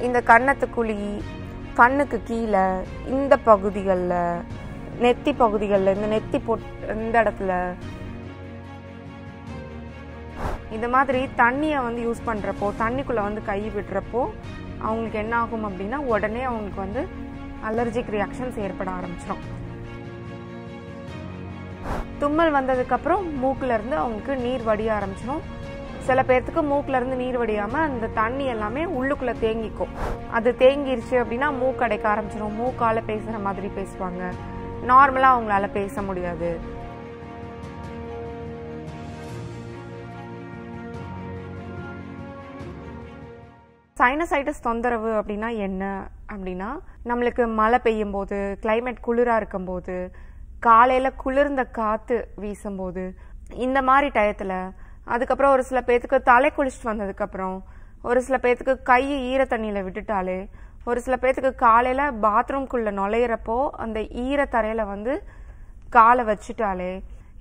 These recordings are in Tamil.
இந்த கன்னத்துக்குழி, கண்ணுக்கு கீழே இந்த பகுதிகளில், நெத்தி பகுதிகளில், இந்த நெத்தி இந்த இடத்துல இந்த மாதிரி தண்ணியை வந்து யூஸ் பண்ணுறப்போ, தண்ணிக்குள்ளே வந்து கை விடுறப்போ அவங்களுக்கு என்ன ஆகும் அப்படின்னா உடனே அவங்களுக்கு வந்து அலர்ஜிக் ரியாக்ஷன்ஸ் ஏற்பட ஆரம்பிச்சிடும். தும்மல் வந்ததுக்கப்புறம் மூக்கிலேருந்து அவங்களுக்கு நீர் வடிய ஆரம்பிச்சிடும். சில பேர்த்துக்கு மூக்கிலேருந்து நீர் வடியாமல் அந்த தண்ணி எல்லாமே உள்ளுக்குள்ளே தேங்கிக்கும். அது தேங்கிருச்சு அப்படின்னா மூக்கு அடைக்க ஆரம்பிச்சிடும். மூக்கால் பேசுகிற மாதிரி பேசுவாங்க. நார்மலாக அவங்களால பேச முடியாது. சைனசைட்டிஸ் தொந்தரவு அப்படின்னா என்ன அப்படின்னா, நம்மளுக்கு மழை பெய்யும் போது, கிளைமேட் குளிராக இருக்கும்போது, காலையில் குளிர்ந்த காற்று வீசும்போது, இந்த மாதிரி டயத்தில், அதுக்கப்புறம் ஒரு சில பேர்த்துக்கு தலை குளிச்சுட்டு வந்ததுக்கப்புறம், ஒரு சில பேர்த்துக்கு கை ஈர தண்ணியில் விட்டுட்டாலே, ஒரு சில பேர்த்துக்கு காலையில் பாத்ரூம்குள்ளே நுழையிறப்போ அந்த ஈர தரையில் வந்து காலை வச்சுட்டாலே,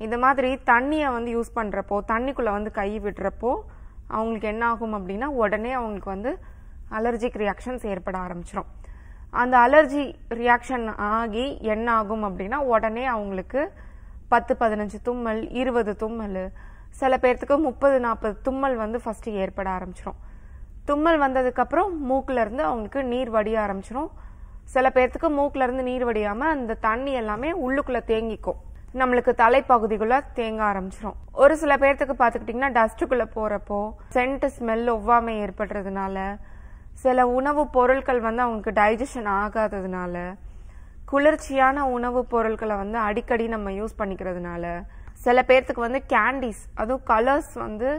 இந்த மாதிரி தண்ணியை வந்து யூஸ் பண்ணுறப்போ, தண்ணிக்குள்ளே வந்து கை விடுறப்போ அவங்களுக்கு என்ன ஆகும் அப்படின்னா உடனே அவங்களுக்கு வந்து அலர்ஜிக் ரியாக்ஷன்ஸ் ஏற்பட ஆரம்பிச்சிடும். அந்த அலர்ஜி ரியாக்ஷன் ஆகி என்ன ஆகும் அப்படின்னா உடனே அவங்களுக்கு 10-15 தும்மல், 20 தும்மல், சில பேர்த்துக்கு 30-40 தும்மல் வந்து ஃபர்ஸ்ட் ஏற்பட ஆரம்பிச்சிடும். தும்மல் வந்ததுக்கப்புறம் மூக்கிலேருந்து அவங்களுக்கு நீர் வடிய ஆரம்பிச்சிடும். சில பேர்த்துக்கு மூக்கிலேருந்து நீர் வடியாமல் அந்த தண்ணி எல்லாமே உள்ளுக்குள்ளே தேங்கிக்கும். நம்மளுக்கு தலைப்பகுதிக்குள்ள தேங்க ஆரம்பிச்சிடும். ஒரு சில பேர்த்துக்கு பார்த்துக்கிட்டிங்கன்னா டஸ்ட்டுக்குள்ளே போகிறப்போ சென்ட் ஸ்மெல் ஒவ்வாமை ஏற்படுறதுனால, சில உணவுப் பொருட்கள் வந்து அவங்களுக்கு டைஜஷன் ஆகாததுனால, குளிர்ச்சியான உணவுப் பொருட்களை வந்து அடிக்கடி நம்ம யூஸ் பண்ணிக்கிறதுனால, சில பேர்த்துக்கு வந்து கேண்டீஸ், அதுவும் கலர்ஸ் வந்து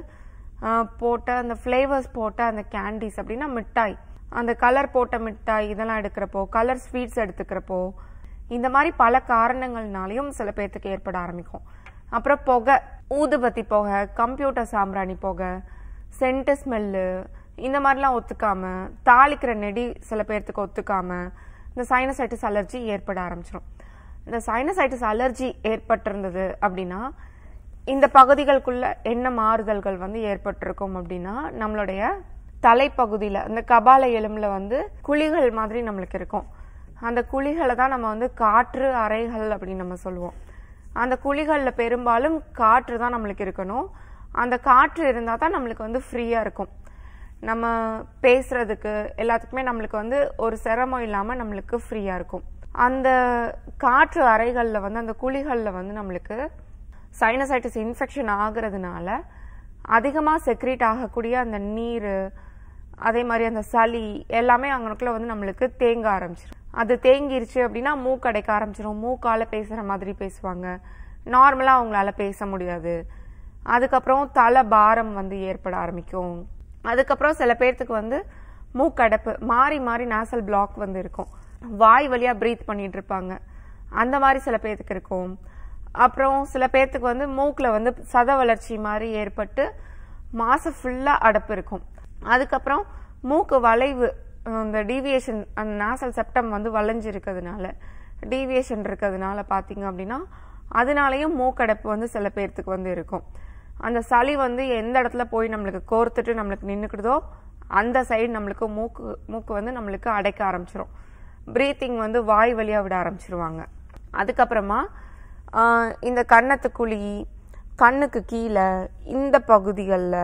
போட்ட அந்த ஃப்ளேவர்ஸ் போட்ட அந்த கேண்டீஸ் அப்படின்னா மிட்டாய், அந்த கலர் போட்ட மிட்டாய் இதெல்லாம் எடுக்கிறப்போ, கலர் ஸ்வீட்ஸ் எடுத்துக்கிறப்போ, இந்த மாதிரி பல காரணங்கள்னாலையும் சில பேர்த்துக்கு ஏற்பட ஆரம்பிக்கும். அப்புறம் புகை, ஊதுபத்தி புகை, கம்ப்யூட்டர் சாம்பிராணி புகை, சென்ட் ஸ்மெல்லு, இந்த மாதிரிலாம் ஒத்துக்காம, தாளிக்கிற நெடி சில பேர்த்துக்கு ஒத்துக்காம இந்த சைனசைட்டிஸ் அலர்ஜி ஏற்பட ஆரம்பிச்சிடும். இந்த சைனசைட்டிஸ் அலர்ஜி ஏற்பட்டிருந்தது அப்படின்னா இந்த பகுதிகளுக்குள்ள என்ன மாறுதல்கள் வந்து ஏற்பட்டிருக்கும் அப்படின்னா, நம்மளுடைய தலைப்பகுதியில் அந்த கபால எலும்புல வந்து குழிகள் மாதிரி நம்மளுக்கு இருக்கும். அந்த குழிகளை தான் நம்ம வந்து காற்று அறைகள் அப்படின்னு நம்ம சொல்லுவோம். அந்த குழிகளில் பெரும்பாலும் காற்று தான் நம்மளுக்கு இருக்கணும். அந்த காற்று இருந்தால் தான் நம்மளுக்கு வந்து ஃப்ரீயாக இருக்கும். நம்ம பேசுறதுக்கு எல்லாத்துக்குமே நம்மளுக்கு வந்து ஒரு சிரமம் இல்லாமல் நம்மளுக்கு ஃப்ரீயாக இருக்கும். அந்த காற்று அறைகளில் வந்து அந்த குழிகளில் வந்து நம்மளுக்கு சைனசைட்டிஸ் இன்ஃபெக்ஷன் ஆகிறதுனால அதிகமாக செக்ரீட் ஆகக்கூடிய அந்த நீர், அதே மாதிரி அந்த சளி எல்லாமே அங்கனுக்குள்ள வந்து நம்மளுக்கு தேங்க ஆரம்பிச்சிடும். அது தேங்கிருச்சு அப்படின்னா மூக்கு அடைக்க ஆரம்பிச்சிடும். மூக்கால் பேசுகிற மாதிரி பேசுவாங்க. நார்மலாக அவங்களால பேச முடியாது. அதுக்கப்புறம் தலை பாரம் வந்து ஏற்பட ஆரம்பிக்கும். அதுக்கப்புறம் சில பேர்த்துக்கு வந்து மூக்கடைப்பு, மாறி மாறி நாசல் பிளாக் வந்து இருக்கும். வாய் வழியாக ப்ரீத் பண்ணிட்டு இருப்பாங்க. அந்த மாதிரி சில பேர்த்துக்கு இருக்கும். அப்புறம் சில பேர்த்துக்கு வந்து மூக்கில் வந்து சத வளர்ச்சி மாதிரி ஏற்பட்டு மாசம் ஃபுல்லாக அடைப்பு இருக்கும். அதுக்கப்புறம் மூக்கு வளைவு, இந்த டீவியேஷன், அந்த நாசல் செப்டம் வந்து வளைஞ்சு இருக்கிறதுனால, டீவியேஷன் இருக்கிறதுனால பார்த்தீங்க அப்படின்னா அதனாலையும் மூக்கடைப்பு வந்து சில பேர்த்துக்கு வந்து இருக்கும். அந்த சளி வந்து எந்த இடத்துல போய் நம்மளுக்கு கோர்த்துட்டு நம்மளுக்கு நின்றுக்கிடுதோ அந்த சைடு நம்மளுக்கு மூக்கு வந்து நம்மளுக்கு அடைக்க ஆரம்பிச்சிடும். ப்ரீத்திங் வந்து வாய் வழியாக விட ஆரம்பிச்சிருவாங்க. அதுக்கப்புறமா இந்த கன்னத்துக்குழி, கண்ணுக்கு கீழே இந்த பகுதிகளில்,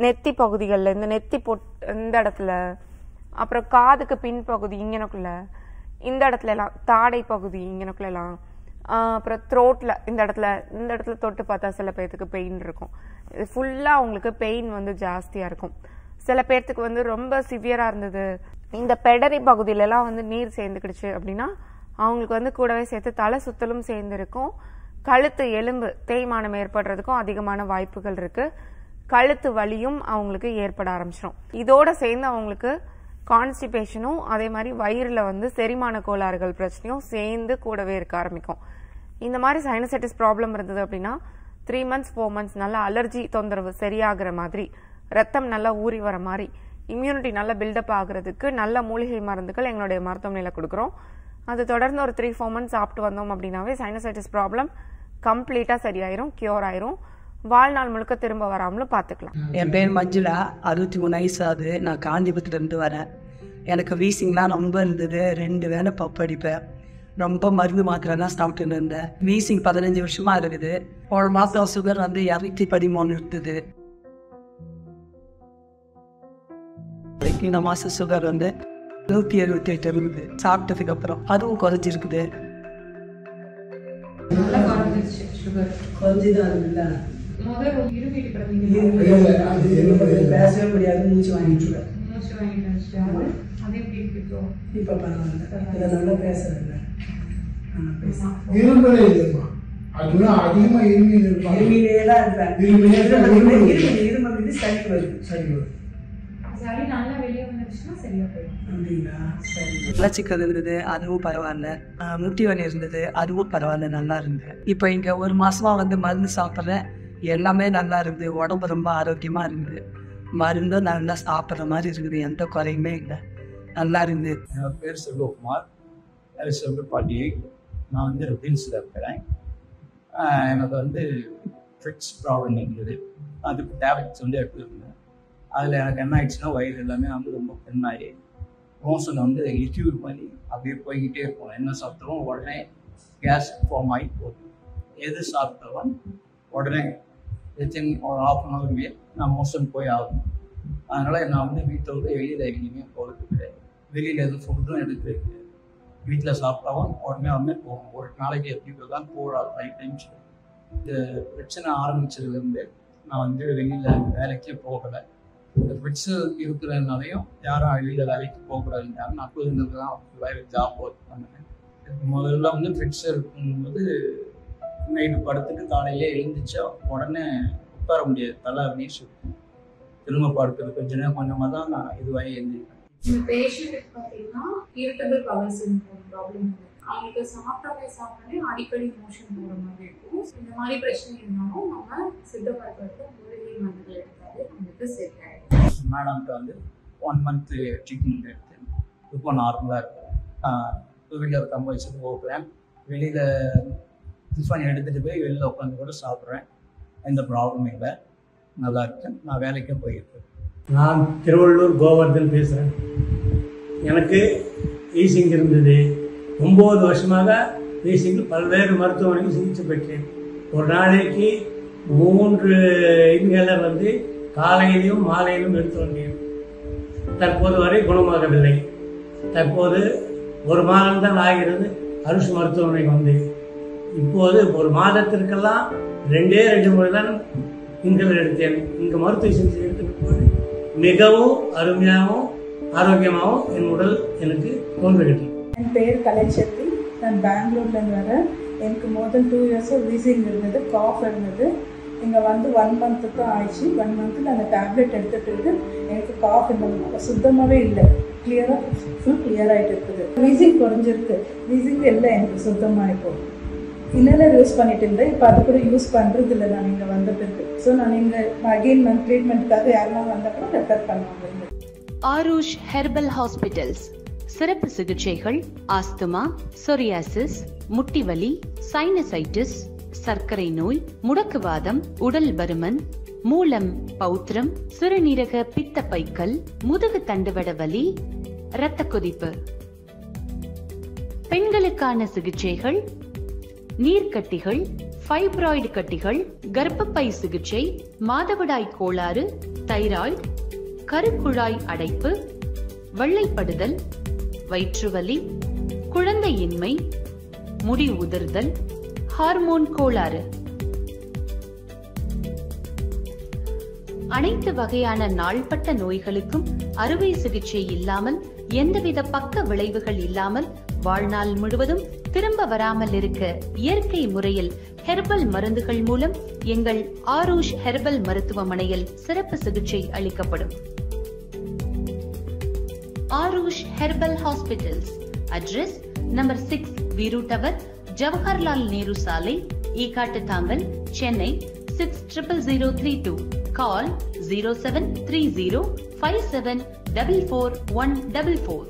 நெத்தி பகுதிகளில், இந்த நெத்தி இந்த இடத்துல, அப்புறம் காதுக்கு பின்பகுதி இங்கனக்குள்ள, இந்த இடத்துல எல்லாம், தாடை பகுதி இங்கனக்குள்ளெல்லாம், அப்புறம் த்ரோட்டில் இந்த இடத்துல தொட்டு பார்த்தா சில பேர்த்துக்கு பெயின் இருக்கும். இது ஃபுல்லாக அவங்களுக்கு பெயின் வந்து ஜாஸ்தியாக இருக்கும். சில பேர்த்துக்கு வந்து ரொம்ப சிவியராக இருந்தது, இந்த பெடரி பகுதியிலலாம் வந்து நீர் சேர்ந்துக்கிடுச்சு அப்படின்னா அவங்களுக்கு வந்து கூடவே சேர்த்து தலை சுத்தலும் சேர்ந்துருக்கும். கழுத்து எலும்பு தேய்மானம் ஏற்படுறதுக்கும் அதிகமான வாய்ப்புகள் இருக்கு. கழுத்து வலியும் அவங்களுக்கு ஏற்பட ஆரம்பிச்சிடும். இதோட சேர்ந்து அவங்களுக்கு கான்ஸ்டிபேஷனும், அதே மாதிரி வயிறில் வந்து செரிமான கோளாறுகள் பிரச்சனையும் சேர்ந்து கூடவே இருக்க ஆரம்பிக்கும். இந்த மாதிரி சைனசைட்டிஸ் ப்ராப்ளம் இருந்தது அப்படின்னா 3 months 4 months நல்லா அலர்ஜி தொந்தரவு சரியாகிற மாதிரி, ரத்தம் நல்லா ஊறி வர மாதிரி, இம்யூனிட்டி நல்லா பில்டப் ஆகுறதுக்கு நல்ல மூலிகை மருந்துகள் எங்களுடைய மருத்துவமனையில் கொடுக்குறோம். அது தொடர்ந்து ஒரு 3-4 months சாப்பிட்டு வந்தோம் அப்படின்னாவே சைனசைட்டிஸ் ப்ராப்ளம் கம்ப்ளீட்டாக சரியாயிரும், கியூர் ஆயிரும். வாழ்நாள் முழுக்க திரும்ப வராமலும் பார்த்துக்கலாம். என் பேர் மஞ்சுளா, 63 வயசு ஆகுது. நான் காஞ்சிபுரத்துலேருந்து வரேன். எனக்கு வீசிங்லாம் ரொம்ப இருந்தது. 2 வேளை பப் அடிப்பேன். ரொம்ப மருந்து மாத்திரை தான் சாப்பிட்டுன்னு இருந்தேன். வீசிங் 15 வருஷமாக இருக்குது. ஒரு மாதம் சுகர் வந்து 213 இருந்தது. இந்த மாதம் சுகர் வந்து 178 இருந்தது. சாப்பிட்டதுக்கு அப்புறம் அதுவும் குறைஞ்சிருக்குது. பேசவே முடியாது, மூச்சு வாங்கிட்டு இப்ப பரவாயில்ல, நல்லா பேசுறேன். இருமலே இல்லைம்மா, அதுதான் அதிகமா இருமையில இருப்பாங்க. இருமையிலேதான் இருப்பேன். இருமல் இது சளி வருது. சளி வரும். வளர்ச்சிக்கல் இருந்தது, அதுவும் பரவாயில்ல. முட்டி வலி இருந்தது, அதுவும் பரவாயில்ல, நல்லா இருந்தது. இப்போ இங்க 1 மாசமா வந்து மருந்து சாப்பிட்றேன். எல்லாமே நல்லா இருக்குது. உடம்பு ரொம்ப ஆரோக்கியமா இருக்குது. மருந்தும் நல்லா சாப்பிட்ற மாதிரி இருக்குது. எந்த குறையுமே இல்லை, நல்லா இருந்து. என் பேர் செல்வகுமார், செல்வப்பாட்டி. நான் வந்து ரிபின்ஸில் இருக்கிறேன். எனக்கு வந்து ஃபிட்ஸ் ப்ராப்ளம் இருந்தது. அதுக்கு டேப்லெட்ஸ் வந்து எடுத்துருந்தேன். அதில் எனக்கு என்ன ஆயிடுச்சுன்னா வயிறு எல்லாமே வந்து ரொம்ப பெண்ணாகி மோஷன் வந்து லிக்யூட் பண்ணி அப்படியே போய்கிட்டே இருக்கும். என்ன சாப்பிட்டாலும் உடனே கேஸ் ஃபார்ம் ஆகி போகுது. எது சாப்பிட்டாலும் உடனே வித்தின் ஒரு 1/2 hour நான் மோஷன் போய் ஆகணும். அதனால் நான் வந்து வீட்டை விட்டு வெளியில் எங்கேயுமே போகிறது கிடையாது. வெளியில் எதுவும் ஃபுட்டும் எடுத்து வைக்கிறேன். வீட்டில் சாப்பிட்டாலும் உடனே வந்து போகும். ஒரு நாளைக்கு எப்படி தான் போகிறாரு 5 times. இந்த பிரச்சனை ஆரம்பித்ததுலேருந்து நான் வந்து வெளியில் வேலைக்கே போகலை. இந்த ஃபிட்ஸு இருக்கிறதுனாலையும் யாரும் வெளியில் வேலைக்கு போகக்கூடாதுன்றாங்க. நான் புதுங்கிறது தான் வேலை ஜாப் ஒர்க் பண்ணுவேன். முதல்ல வந்து ஃபிட்ஸ் இருக்கும்போது நைட்டு படுத்துட்டு காலையிலே எழுந்திரிச்சா உடனே உட்கார முடியாது, தலை அப்படின்னு சொல்லி திரும்ப படுக்கிறது கொஞ்ச நேரம் கொஞ்சமாக தான் நான் இதுவாகி எழுந்திருப்பேன். இந்த பேஷண்ட்டுக்கு பார்த்தீங்கன்னா இரிட்டபிள் பவல் சிண்ட்ரோம் ப்ராப்ளம் இருக்குது. அவங்களுக்கு சாப்பிட்டாலே அடிக்கடி மோஷன் போகிற மாதிரி இருக்கும். இந்த மாதிரி பிரச்சனை இருந்தாலும் நம்ம சித்த மருத்துவத்தை மூலிகை மருந்துகள் எடுத்தாலே நம்மளுக்கு செட் ஆகிடும். மேடம்கிட்ட வந்து 1 month ட்ரீட்மெண்ட் எடுத்து இப்போ நார்மலாக இருக்கும். 2 வீலர் கம்பல்சரி போகிறேன். வெளியில் டிஃபன் எடுத்துகிட்டு போய் வெளியில் உட்காந்து கூட சாப்பிட்றேன். எந்த ப்ராப்ளமும் இல்லை, நல்லா இருக்கேன். நான் வேலைக்கும் போயிருக்கேன். நான் திருவள்ளூர் கோவர்தன் பேசுகிறேன். எனக்கு வீசிங் இருந்தது. 9 வருஷமாக வீசிங் பல்வேறு மருத்துவமனைக்கு சிகிச்சை பெற்றேன். ஒரு நாளைக்கு 3 இன்ஹேலர் வந்து காலையிலும் மாலையிலும் எடுத்து வந்தேன். தற்போது வரை குணமாகவில்லை. தற்போது 1 மாதம்தான் ஆகிறது அரசு மருத்துவமனை வந்து. இப்போது 1 மாதத்திற்கெல்லாம் 2 முறை தான் இன்ஹேலர் எடுத்தேன். இங்கே மருத்துவ சிகிச்சை எடுத்துட்டு மிகவும் அருமையாகவும் ஆரோக்கியமாகவும் என் உடல் எனக்கு தோன்றுகிறது. என் பேர் கலைச்செல்வி. நான் பெங்களூர்லேருந்து வரேன். எனக்கு மோர் தென் 2 years வீசிங் இருந்தது, காஃப் இருந்தது. இங்கே வந்து 1 month தான் ஆயிடுச்சு. 1 month அந்த டேப்லெட் எடுத்துகிட்டு எனக்கு காஃப் இந்த சுத்தமாகவே இல்லை. ஃபுல் கிளியர் ஆகிட்டு இருக்குது. வீசிங் குறைஞ்சிருக்கு. வீசிங் இல்லை எனக்கு சுத்தமாக. இப்போ இன்னலர் யூஸ் பண்ணிட்டு இருந்தேன். இப்போ அது கூட யூஸ் பண்ணுறது இல்லை நான் இங்கே வந்த பிறகு. ஸோ நான் இங்கே அகெயின் ட்ரீட்மெண்ட்டுக்காக யாரெல்லாம் வந்தப்போ ரெஃபர் பண்ணுவாங்க. ஆரூஷ் ஹெர்பல் ஹாஸ்பிட்டல்ஸ் சிறப்பு சிகிச்சைகள், ஆஸ்துமா, சொரியாசிஸ், முட்டிவலி, சைனசைட்டிஸ், சர்க்கரை நோய், முடக்குவாதம், உடல் பருமன், மூலம், பௌத்திரம், சிறுநீரக பித்தப்பைக்கல், முதுகு தண்டுவட வலி, இரத்த கொதிப்பு. பெண்களுக்கான சிகிச்சைகள், நீர்க்கட்டிகள், ஃபைப்ராய்டு கட்டிகள், கர்ப்பப்பை சிகிச்சை, மாதவிடாய் கோளாறு, தைராய்டு, கருக்குழாய் அடைப்பு, வெள்ளைப்படுதல், வயிற்றுவலி, குழந்தையின்மை, முடி உதிர்தல், ஹார்மோன் கோளாறு. அனைத்து வகையான நாள்பட்ட நோய்களுக்கும் அறுவை சிகிச்சை இல்லாமல், எந்தவித பக்க விளைவுகள் இல்லாமல், வாழ்நாள் முழுவதும் திரும்ப வராமல் இருக்க இயற்கை முறையில் ஹெர்பல் மருந்துகள் மூலம் எங்கள் ஆரூஷ் ஹெர்பல் மருத்துவமனையில் சிறப்பு சிகிச்சை அளிக்கப்படும். Aarush herbal hospitals. Address number 6 Veeru tower, Jawaharlal Nehru சாலை, ஈகாட்டுத்தாங்கல், சென்னை 600032. Call 0730 5744 144.